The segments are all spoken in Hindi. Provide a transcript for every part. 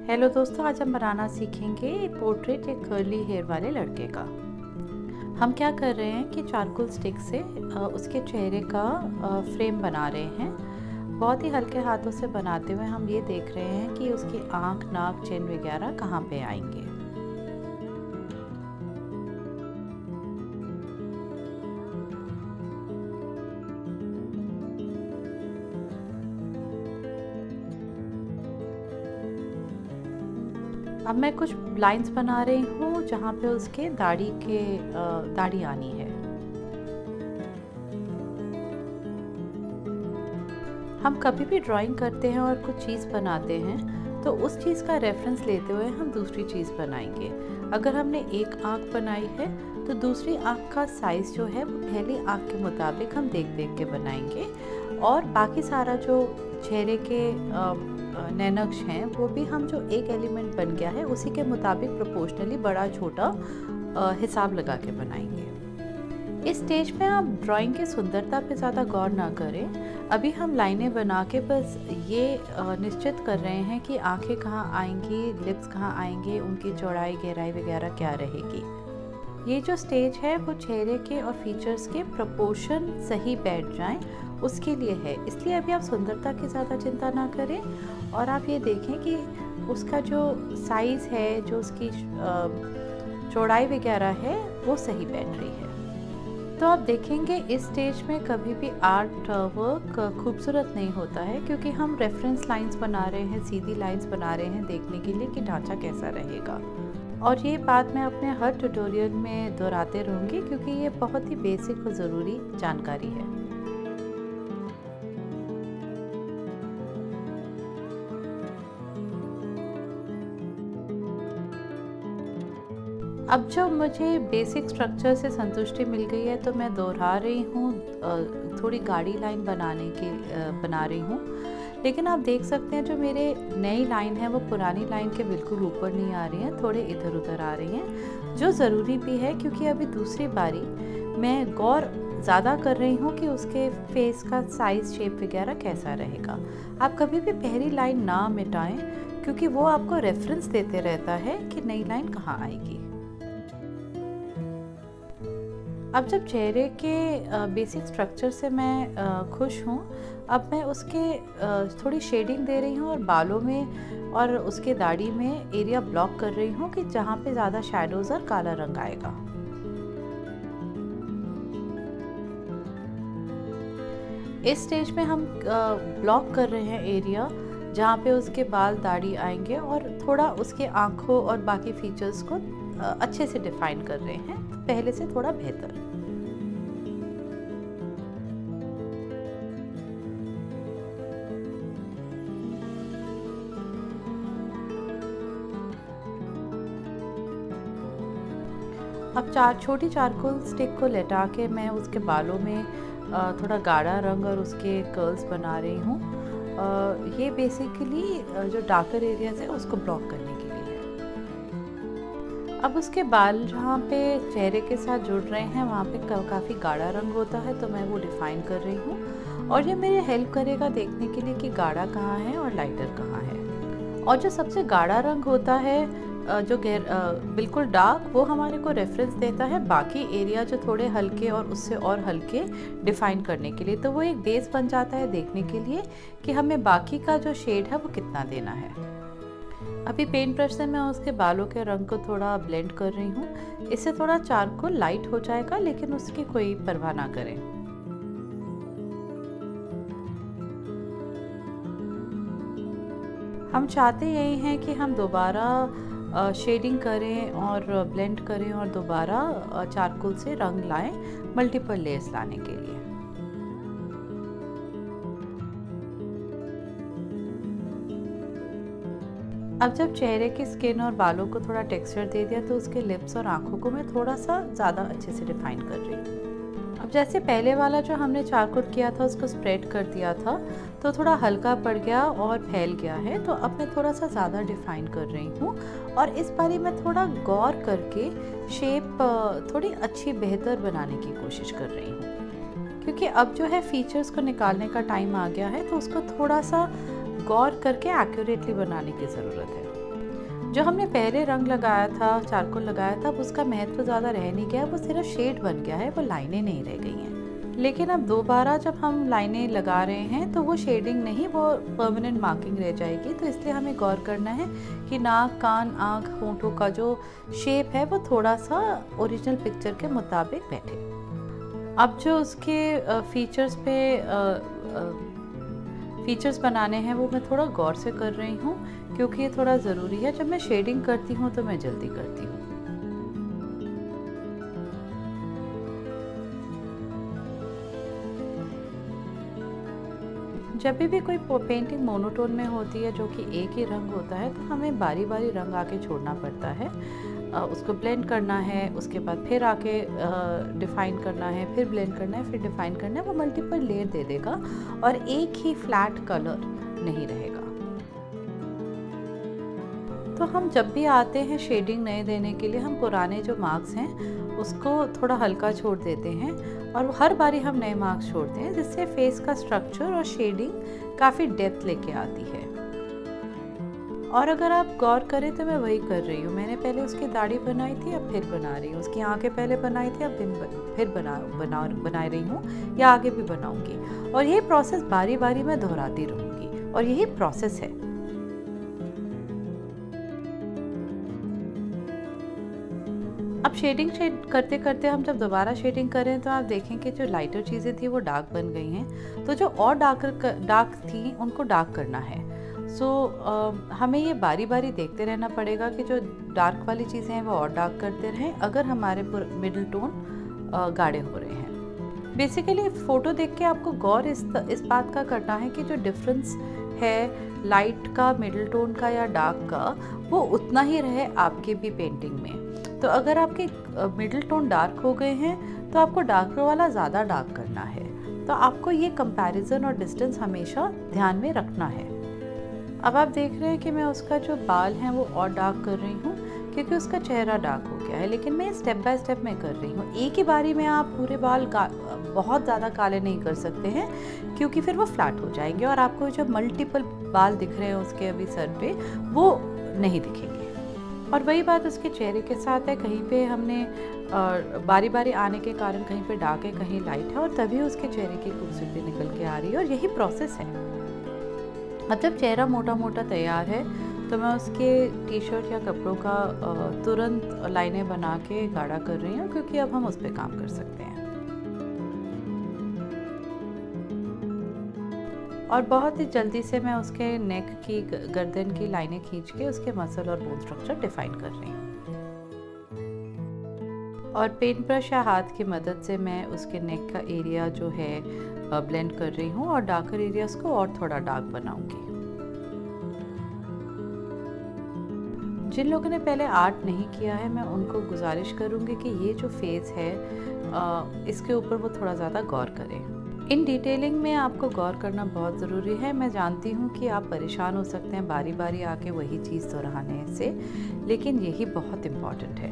हेलो दोस्तों, आज हम बनाना सीखेंगे पोर्ट्रेट एक कर्ली हेयर वाले लड़के का। हम क्या कर रहे हैं कि चारकोल स्टिक से उसके चेहरे का फ्रेम बना रहे हैं। बहुत ही हल्के हाथों से बनाते हुए हम ये देख रहे हैं कि उसकी आँख, नाक, चिन वगैरह कहाँ पे आएंगे। अब मैं कुछ लाइंस बना रही हूँ जहाँ पे उसके दाढ़ी आनी है। हम कभी भी ड्राइंग करते हैं और कुछ चीज़ बनाते हैं तो उस चीज़ का रेफरेंस लेते हुए हम दूसरी चीज़ बनाएंगे। अगर हमने एक आँख बनाई है तो दूसरी आँख का साइज़ जो है वो पहली आँख के मुताबिक हम देख देख के बनाएंगे, और बाकी सारा जो चेहरे के नैनक्श हैं वो भी हम जो एक एलिमेंट बन गया है उसी के मुताबिक प्रोपोर्शनली बड़ा छोटा हिसाब लगा के बनाएंगे। इस स्टेज में आप ड्राइंग की सुंदरता पे ज़्यादा गौर ना करें। अभी हम लाइनें बना के बस ये निश्चित कर रहे हैं कि आंखें कहाँ आएंगी, लिप्स कहाँ आएंगे, उनकी चौड़ाई, गहराई वगैरह क्या रहेगी। ये जो स्टेज है वो चेहरे के और फीचर्स के प्रोपोर्शन सही बैठ जाएं उसके लिए है। इसलिए अभी आप सुंदरता की ज़्यादा चिंता ना करें और आप ये देखें कि उसका जो साइज़ है, जो उसकी चौड़ाई वगैरह है वो सही बैठ रही है। तो आप देखेंगे इस स्टेज में कभी भी आर्ट वर्क खूबसूरत नहीं होता है, क्योंकि हम रेफरेंस लाइंस बना रहे हैं, सीधी लाइंस बना रहे हैं देखने के लिए कि ढांचा कैसा रहेगा। और ये बात मैं अपने हर ट्यूटोरियल में दोहराते रहूँगी क्योंकि ये बहुत ही बेसिक और ज़रूरी जानकारी है। अब जब मुझे बेसिक स्ट्रक्चर से संतुष्टि मिल गई है तो मैं दोहरा रही हूँ, थोड़ी गाढ़ी लाइन बना रही हूँ। लेकिन आप देख सकते हैं जो मेरे नई लाइन है वो पुरानी लाइन के बिल्कुल ऊपर नहीं आ रही हैं, थोड़े इधर उधर आ रही हैं, जो ज़रूरी भी है क्योंकि अभी दूसरी बारी मैं गौर ज़्यादा कर रही हूँ कि उसके फेस का साइज़, शेप वगैरह कैसा रहेगा। आप कभी भी पहली लाइन ना मिटाएं क्योंकि वो आपको रेफरेंस देते रहता है कि नई लाइन कहाँ आएगी। अब जब चेहरे के बेसिक स्ट्रक्चर से मैं खुश हूँ, अब मैं उसके थोड़ी शेडिंग दे रही हूँ और बालों में और उसके दाढ़ी में एरिया ब्लॉक कर रही हूँ कि जहाँ पे ज़्यादा शैडोज़ और काला रंग आएगा। इस स्टेज में हम ब्लॉक कर रहे हैं एरिया जहाँ पे उसके बाल, दाढ़ी आएंगे और थोड़ा उसके आँखों और बाकी फीचर्स को अच्छे से डिफाइन कर रहे हैं, पहले से थोड़ा बेहतर। अब छोटी चारकोल स्टिक को लेटा के मैं उसके बालों में थोड़ा गाढ़ा रंग और उसके कर्ल्स बना रही हूँ। ये बेसिकली जो डार्कर एरियाज है उसको ब्लॉक करने के लिए है। अब उसके बाल जहाँ पे चेहरे के साथ जुड़ रहे हैं वहाँ पे काफ़ी गाढ़ा रंग होता है, तो मैं वो डिफ़ाइन कर रही हूँ और ये मेरे हेल्प करेगा देखने के लिए कि गाढ़ा कहाँ है और लाइटर कहाँ है। और जो सबसे गाढ़ा रंग होता है, जो बिल्कुल डार्क, वो हमारे को रेफरेंस देता है बाकी एरिया जो थोड़े हल्के और उससे और हल्के डिफाइन करने के लिए। तो वो एक बेस बन जाता है देखने के लिए कि हमें बाकी का जो शेड है वो कितना देना है। अभी पेंट ब्रश से मैं उसके बालों के रंग को थोड़ा ब्लेंड कर रही हूँ। इससे थोड़ा चारकोल लाइट हो जाएगा, लेकिन उसकी कोई परवाह ना करें। हम चाहते यही हैं कि हम दोबारा शेडिंग करें और ब्लेंड करें और दोबारा चारकोल से रंग लाएं, मल्टीपल लेयर्स लाने के लिए। अब जब चेहरे की स्किन और बालों को थोड़ा टेक्सचर दे दिया तो उसके लिप्स और आँखों को मैं थोड़ा सा ज़्यादा अच्छे से डिफाइन कर रही हूँ। अब जैसे पहले वाला जो हमने चारकोल किया था उसको स्प्रेड कर दिया था तो थोड़ा हल्का पड़ गया और फैल गया है, तो अब मैं थोड़ा सा ज़्यादा डिफाइन कर रही हूँ और इस बारी मैं थोड़ा गौर करके शेप थोड़ी अच्छी, बेहतर बनाने की कोशिश कर रही हूँ, क्योंकि अब जो है फीचर्स को निकालने का टाइम आ गया है, तो उसको थोड़ा सा गौर करके एक्यूरेटली बनाने की ज़रूरत है। जो हमने पहले रंग लगाया था, चारकोल लगाया था, अब उसका महत्व ज़्यादा रह नहीं गया, वो सिर्फ शेड बन गया है, वो लाइनें नहीं रह गई हैं। लेकिन अब दोबारा जब हम लाइनें लगा रहे हैं तो वो शेडिंग नहीं, वो परमानेंट मार्किंग रह जाएगी। तो इसलिए हमें गौर करना है कि नाक, कान, आँख, होंठों का जो शेप है वो थोड़ा सा ओरिजिनल पिक्चर के मुताबिक बैठे। अब जो उसके फीचर्स बनाने हैं वो मैं थोड़ा गौर से कर रही हूँ, क्योंकि ये थोड़ा ज़रूरी है। जब मैं शेडिंग करती हूँ तो मैं जल्दी करती हूँ। जब भी कोई पेंटिंग मोनोटोन में होती है, जो कि एक ही रंग होता है, तो हमें बारी बारी रंग आके छोड़ना पड़ता है। उसको ब्लेंड करना है, उसके बाद फिर आके डिफ़ाइन करना है, फिर ब्लेंड करना है, फिर डिफ़ाइन करना है। वो मल्टीपल लेयर दे देगा और एक ही फ्लैट कलर नहीं रहेगा। तो हम जब भी आते हैं शेडिंग नए देने के लिए, हम पुराने जो मार्क्स हैं उसको थोड़ा हल्का छोड़ देते हैं और हर बारी हम नए मार्क्स छोड़ते हैं, जिससे फेस का स्ट्रक्चर और शेडिंग काफ़ी डेप्थ लेके आती है। और अगर आप गौर करें तो मैं वही कर रही हूँ। मैंने पहले उसकी दाढ़ी बनाई थी, अब फिर बना रही हूँ। उसकी आंखें पहले बनाई थी, अब फिर बना रही हूँ, या आगे भी बनाऊँगी। और यही प्रोसेस बारी बारी मैं दोहराती रहूँगी, और यही प्रोसेस है। अब शेडिंग करते करते हम जब दोबारा शेडिंग करें तो आप देखें कि जो लाइटर चीज़ें थी वो डार्क बन गई हैं। तो जो और डार्क थी उनको डार्क करना है। हमें ये बारी बारी देखते रहना पड़ेगा कि जो डार्क वाली चीज़ें हैं वो और डार्क करते रहें, अगर हमारे मिडिल टोन गाढ़े हो रहे हैं। बेसिकली फ़ोटो देख के आपको गौर इस बात का करना है कि जो डिफरेंस है लाइट का, मिडिल टोन का या डार्क का, वो उतना ही रहे आपके भी पेंटिंग में। तो अगर आपके मिडिल टोन डार्क हो गए हैं तो आपको डार्क वाला ज़्यादा डार्क करना है। तो आपको ये कंपैरिजन और डिस्टेंस हमेशा ध्यान में रखना है। अब आप देख रहे हैं कि मैं उसका जो बाल हैं वो और डार्क कर रही हूँ, क्योंकि उसका चेहरा डार्क हो गया है। लेकिन मैं स्टेप बाय स्टेप में कर रही हूँ। एक ही बारी में आप पूरे बाल बहुत ज़्यादा काले नहीं कर सकते हैं, क्योंकि फिर वो फ्लैट हो जाएंगे और आपको जो मल्टीपल बाल दिख रहे हैं उसके अभी सर पे, वो नहीं दिखेंगे। और वही बात उसके चेहरे के साथ है। कहीं पे हमने बारी बारी आने के कारण कहीं पे डार्क है, कहीं लाइट है, और तभी उसके चेहरे की खूबसूरती निकल के आ रही है, और यही प्रोसेस है। अब जब चेहरा मोटा मोटा तैयार है तो मैं उसके टी शर्ट या कपड़ों का तुरंत लाइनें बना के गाढ़ा कर रही हूँ, क्योंकि अब हम उस पर काम कर सकते हैं। और बहुत ही जल्दी से मैं उसके नेक की, गर्दन की लाइनें खींच के उसके मसल और बोन स्ट्रक्चर डिफाइन कर रही हूँ। और पेंट ब्रश या हाथ की मदद से मैं उसके नेक का एरिया जो है ब्लेंड कर रही हूँ, और डार्कर एरियाज को और थोड़ा डार्क बनाऊंगी। जिन लोगों ने पहले आर्ट नहीं किया है, मैं उनको गुजारिश करूँगी कि ये जो फेस है इसके ऊपर वो थोड़ा ज़्यादा गौर करें। इन डिटेलिंग में आपको गौर करना बहुत ज़रूरी है। मैं जानती हूँ कि आप परेशान हो सकते हैं बारी बारी आके वही चीज़ दोहराने से, लेकिन यही बहुत इम्पॉर्टेंट है।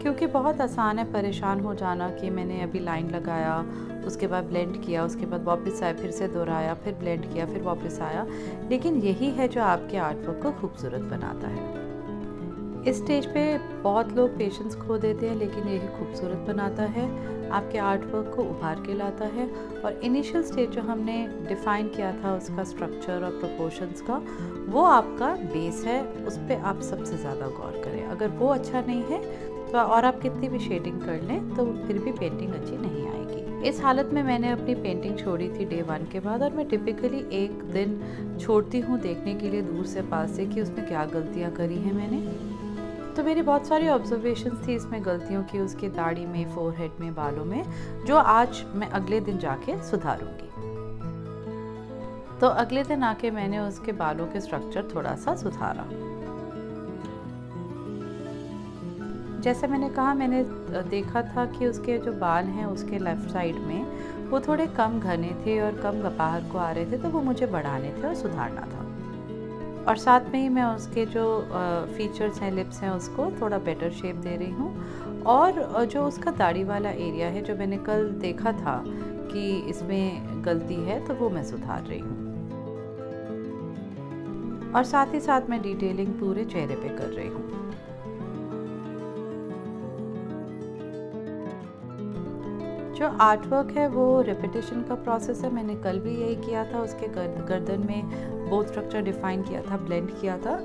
क्योंकि बहुत आसान है परेशान हो जाना कि मैंने अभी लाइन लगाया, उसके बाद ब्लेंड किया, उसके बाद वापस आया, फिर से दोहराया, फिर ब्लेंड किया, फिर वापस आया। लेकिन यही है जो आपके आर्टवर्क को खूबसूरत बनाता है। इस स्टेज पे बहुत लोग पेशेंस खो देते हैं, लेकिन यही खूबसूरत बनाता है, आपके आर्टवर्क को उभार के लाता है। और इनिशियल स्टेज जो हमने डिफ़ाइन किया था उसका स्ट्रक्चर और प्रोपोर्शंस का, वो आपका बेस है, उस पर आप सबसे ज़्यादा गौर करें। अगर वो अच्छा नहीं है तो और आप कितनी भी शेडिंग कर लें तो फिर भी पेंटिंग अच्छी नहीं आएगी। इस हालत में मैंने अपनी पेंटिंग छोड़ी थी डे 1 के बाद, और मैं टिपिकली एक दिन छोड़ती हूँ देखने के लिए दूर से पास से कि उसमें क्या गलतियाँ करी हैं मैंने। तो मेरी बहुत सारी ऑब्जर्वेशंस थी इसमें गलतियों की, उसकी दाढ़ी में, फोरहेड में, बालों में, जो आज मैं अगले दिन जाके सुधारूंगी। तो अगले दिन आके मैंने उसके बालों के स्ट्रक्चर थोड़ा सा सुधारा। जैसे मैंने कहा, मैंने देखा था कि उसके जो बाल हैं उसके लेफ़्ट साइड में वो थोड़े कम घने थे और कम बाहर को आ रहे थे, तो वो मुझे बढ़ाने थे और सुधारना था। और साथ में ही मैं उसके जो फीचर्स हैं, लिप्स हैं, उसको थोड़ा बेटर शेप दे रही हूँ। और जो उसका दाढ़ी वाला एरिया है, जो मैंने कल देखा था कि इसमें गलती है, तो वो मैं सुधार रही हूँ। और साथ ही साथ मैं डिटेलिंग पूरे चेहरे पे कर रही हूँ। जो आर्ट वर्क है वो रिपीटेशन का प्रोसेस है। मैंने कल भी यही किया था, उसके गर्दन में बोथ स्ट्रक्चर डिफाइन किया था, ब्लेंड किया था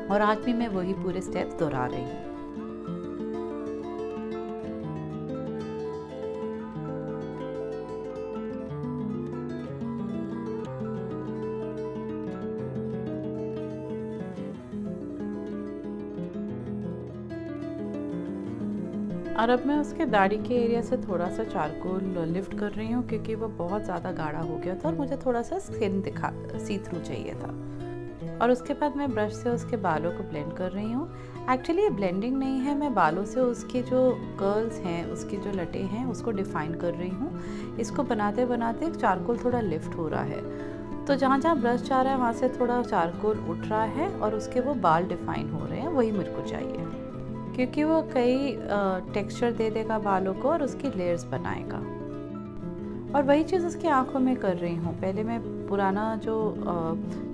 और आज भी मैं वही पूरे स्टेप्स दोहरा रही हूँ। और अब मैं उसके दाढ़ी के एरिया से थोड़ा सा चारकोल लिफ्ट कर रही हूँ क्योंकि वो बहुत ज़्यादा गाढ़ा हो गया था और मुझे थोड़ा सा स्किन सी थ्रू चाहिए था। और उसके बाद मैं ब्रश से उसके बालों को ब्लेंड कर रही हूँ। एक्चुअली ये ब्लेंडिंग नहीं है, मैं बालों से उसके जो कर्ल्स हैं, उसकी जो लटे हैं, उसको डिफ़ाइन कर रही हूँ। इसको बनाते बनाते चारकोल थोड़ा लिफ्ट हो रहा है, तो जहाँ जहाँ ब्रश जा रहा है वहाँ से थोड़ा चारकोल उठ रहा है और उसके वो बाल डिफ़ाइन हो रहे हैं। वही मेरे को चाहिए क्योंकि वो कई टेक्सचर दे देगा बालों को और उसकी लेयर्स बनाएगा। और वही चीज़ उसकी आंखों में कर रही हूँ। पहले मैं पुराना जो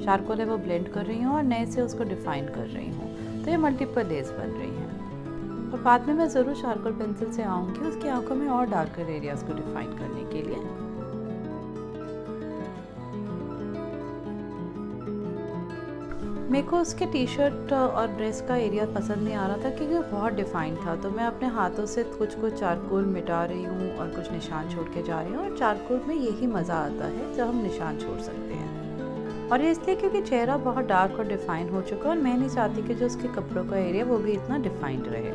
चारकोल है वो ब्लेंड कर रही हूँ और नए से उसको डिफ़ाइन कर रही हूँ, तो ये मल्टीपल लेयर्स बन रही हैं। और बाद में मैं ज़रूर चारकोल पेंसिल से आऊँगी उसकी आंखों में और डार्कर एरियाज़ को डिफ़ाइन करने के लिए। मेरे को उसके टी शर्ट और ड्रेस का एरिया पसंद नहीं आ रहा था क्योंकि वो बहुत डिफाइंड था, तो मैं अपने हाथों से कुछ चारकोल मिटा रही हूँ और कुछ निशान छोड़ के जा रही हूँ। और चारकोल में यही मज़ा आता है जब हम निशान छोड़ सकते हैं। और ये इसलिए क्योंकि चेहरा बहुत डार्क और डिफाइंड हो चुका है और मैं नहीं चाहती कि जो उसके कपड़ों का एरिया वो भी इतना डिफाइंड रहे,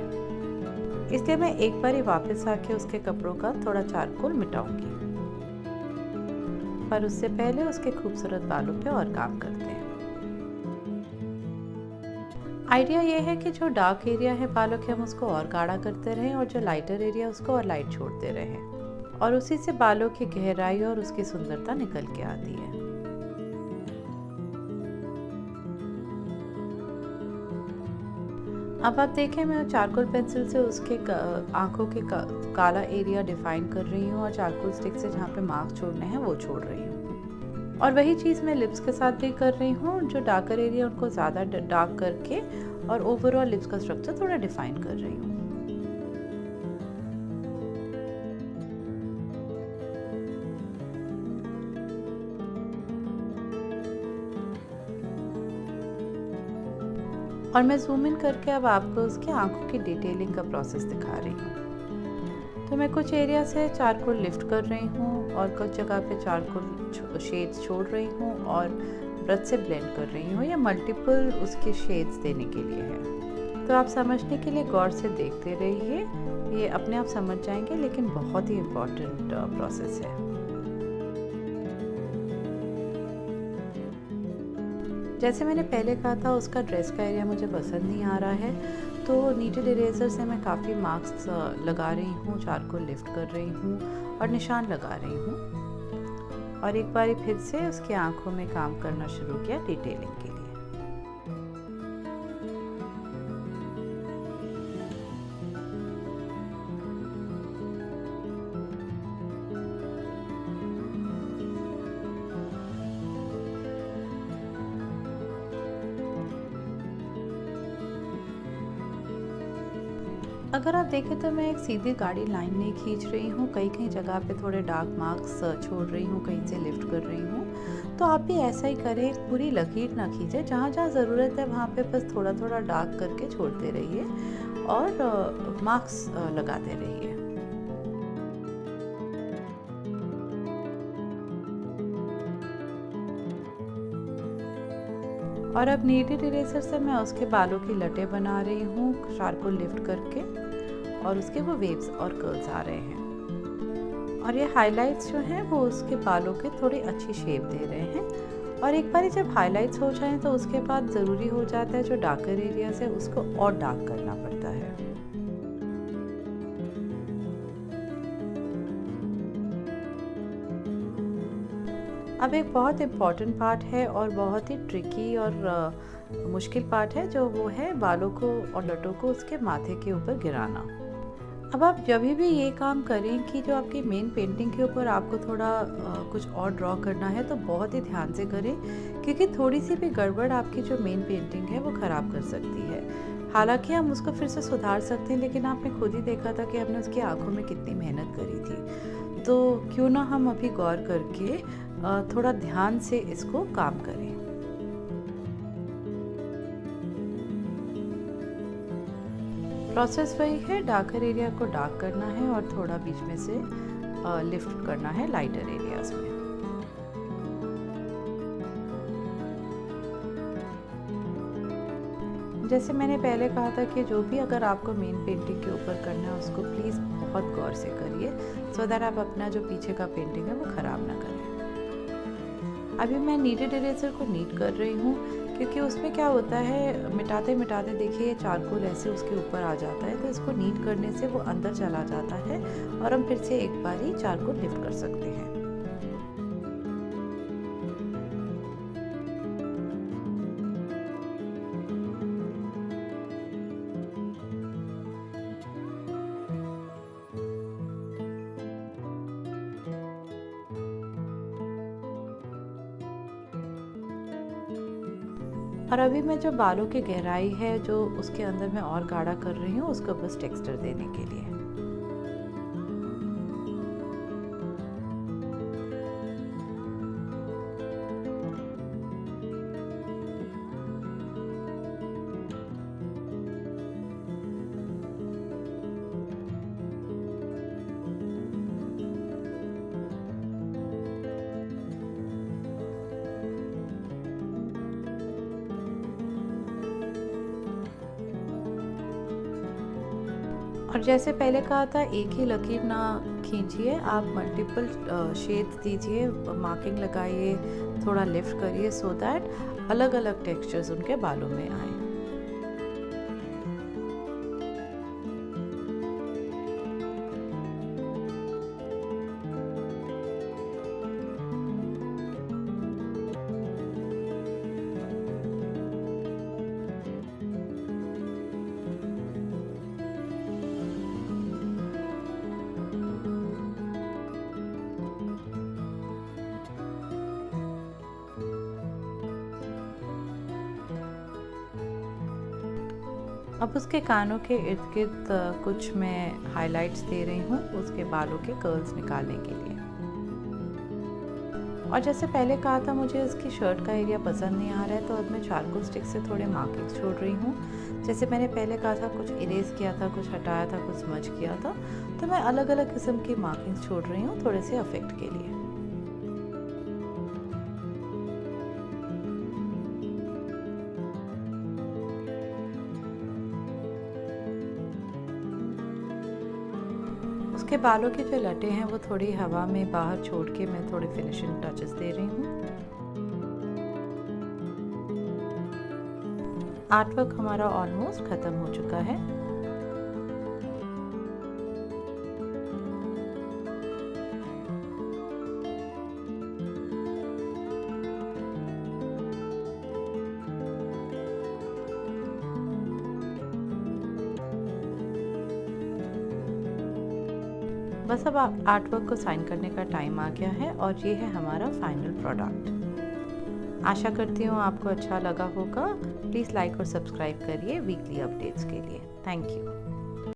इसलिए मैं एक बार ही वापस आके उसके कपड़ों का थोड़ा चारकोल मिटाऊंगी। पर उससे पहले उसके खूबसूरत बालों पे और काम करते हैं। आइडिया ये है कि जो डार्क एरिया है बालों के हम उसको और गाढ़ा करते रहें और जो लाइटर एरिया उसको और लाइट छोड़ते रहें, और उसी से बालों की गहराई और उसकी सुंदरता निकल के आती है। अब आप देखें, मैं चारकोल पेंसिल से उसके आंखों के काला एरिया डिफाइन कर रही हूँ और चारकोल स्टिक से जहाँ पे मार्क्स छोड़ने हैं वो छोड़ रही हूँ। और वही चीज़ मैं लिप्स के साथ भी कर रही हूँ, जो डार्कर एरिया उनको ज़्यादा डार्क करके और ओवरऑल लिप्स का स्ट्रक्चर थोड़ा डिफाइन कर रही हूँ। और मैं जूम इन करके अब आपको उसकी आंखों की डिटेलिंग का प्रोसेस दिखा रही हूँ। तो मैं कुछ एरिया से चारकोल लिफ्ट कर रही हूँ और कुछ जगह पे चारकोल शेड्स छोड़ रही हूँ और ब्रश से ब्लेंड कर रही हूँ। ये मल्टीपल उसके शेड्स देने के लिए है, तो आप समझने के लिए गौर से देखते रहिए, ये अपने आप समझ जाएंगे, लेकिन बहुत ही इम्पोर्टेंट प्रोसेस है। जैसे मैंने पहले कहा था, उसका ड्रेस का एरिया मुझे पसंद नहीं आ रहा है, तो नीडल इरेजर से मैं काफ़ी मार्क्स लगा रही हूँ, चारकोल लिफ्ट कर रही हूँ और निशान लगा रही हूँ। और एक बार फिर से उसकी आंखों में काम करना शुरू किया डिटेलिंग के लिए। अगर आप देखें तो मैं एक सीधी गाढ़ी लाइन नहीं खींच रही हूँ, कहीं कहीं जगह पे थोड़े डार्क मार्क्स छोड़ रही हूँ, कहीं से लिफ्ट कर रही हूँ। तो आप भी ऐसा ही करें, पूरी लकीर ना खींचें, जहाँ जहाँ ज़रूरत है वहाँ पे बस थोड़ा थोड़ा डार्क करके छोड़ते रहिए और मार्क्स लगाते रहिए। और अब नीडल इरेजर से मैं उसके बालों की लटें बना रही हूँ, चारकोल लिफ्ट करके, और उसके वो वेव्स और कर्ल्स आ रहे हैं। और ये हाइलाइट्स जो हैं वो उसके बालों के थोड़ी अच्छी शेप दे रहे हैं। और एक बार जब हाइलाइट्स हो जाएं तो उसके बाद ज़रूरी हो जाता है जो डार्कर एरियाज है उसको और डार्क करना पड़ता है। अब एक बहुत इम्पॉर्टेंट पार्ट है और बहुत ही ट्रिकी और मुश्किल पार्ट है, जो वो है बालों को और लटों को उसके माथे के ऊपर गिराना। अब आप जब भी ये काम करें कि जो आपकी मेन पेंटिंग के ऊपर आपको थोड़ा कुछ और ड्रॉ करना है तो बहुत ही ध्यान से करें, क्योंकि थोड़ी सी भी गड़बड़ आपकी जो मेन पेंटिंग है वो ख़राब कर सकती है। हालांकि हम उसको फिर से सुधार सकते हैं, लेकिन आपने खुद ही देखा था कि हमने उसकी आंखों में कितनी मेहनत करी थी। तो क्यों ना हम अभी गौर करके थोड़ा ध्यान से इसको काम करें। प्रोसेस वही है, डार्कर एरिया को डार्क करना है और थोड़ा बीच में से लिफ्ट करना है लाइटर एरियाज में। जैसे मैंने पहले कहा था कि जो भी अगर आपको मेन पेंटिंग के ऊपर करना है उसको प्लीज़ बहुत गौर से करिए, सो दैट आप अपना जो पीछे का पेंटिंग है वो ख़राब ना करें। अभी मैं नीडेड इरेजर को नीट कर रही हूँ, क्योंकि उसमें क्या होता है, मिटाते मिटाते देखिए चारकोल ऐसे उसके ऊपर आ जाता है, तो इसको नीट करने से वो अंदर चला जाता है और हम फिर से एक बार ही चारकोल लिफ्ट कर सकते हैं। और अभी मैं जो बालों की गहराई है जो उसके अंदर मैं और गाढ़ा कर रही हूँ, उसको बस टेक्सचर देने के लिए। और जैसे पहले कहा था, एक ही लकीर ना खींचिए, आप मल्टीपल शेड्स दीजिए, मार्किंग लगाइए, थोड़ा लिफ्ट करिए, सो दैट अलग अलग टेक्सचर्स उनके बालों में आए। अब उसके कानों के इर्द गिर्द कुछ मैं हाइलाइट्स दे रही हूँ उसके बालों के कर्ल्स निकालने के लिए। और जैसे पहले कहा था, मुझे उसकी शर्ट का एरिया पसंद नहीं आ रहा है, तो अब मैं चारकोल स्टिक से थोड़े मार्किंग्स छोड़ रही हूँ। जैसे मैंने पहले कहा था, कुछ इरेज किया था, कुछ हटाया था, कुछ स्मज किया था, तो मैं अलग अलग किस्म की मार्किंग्स छोड़ रही हूँ थोड़े से इफेक्ट के लिए। उसके बालों की जो लटें हैं वो थोड़ी हवा में बाहर छोड़ के मैं थोड़े फिनिशिंग टचेस दे रही हूँ। आर्ट वर्क हमारा ऑलमोस्ट ख़त्म हो चुका है। बस अब आर्ट वर्क को साइन करने का टाइम आ गया है और ये है हमारा फाइनल प्रोडक्ट। आशा करती हूँ आपको अच्छा लगा होगा। प्लीज़ लाइक और सब्सक्राइब करिए वीकली अपडेट्स के लिए। Thank you.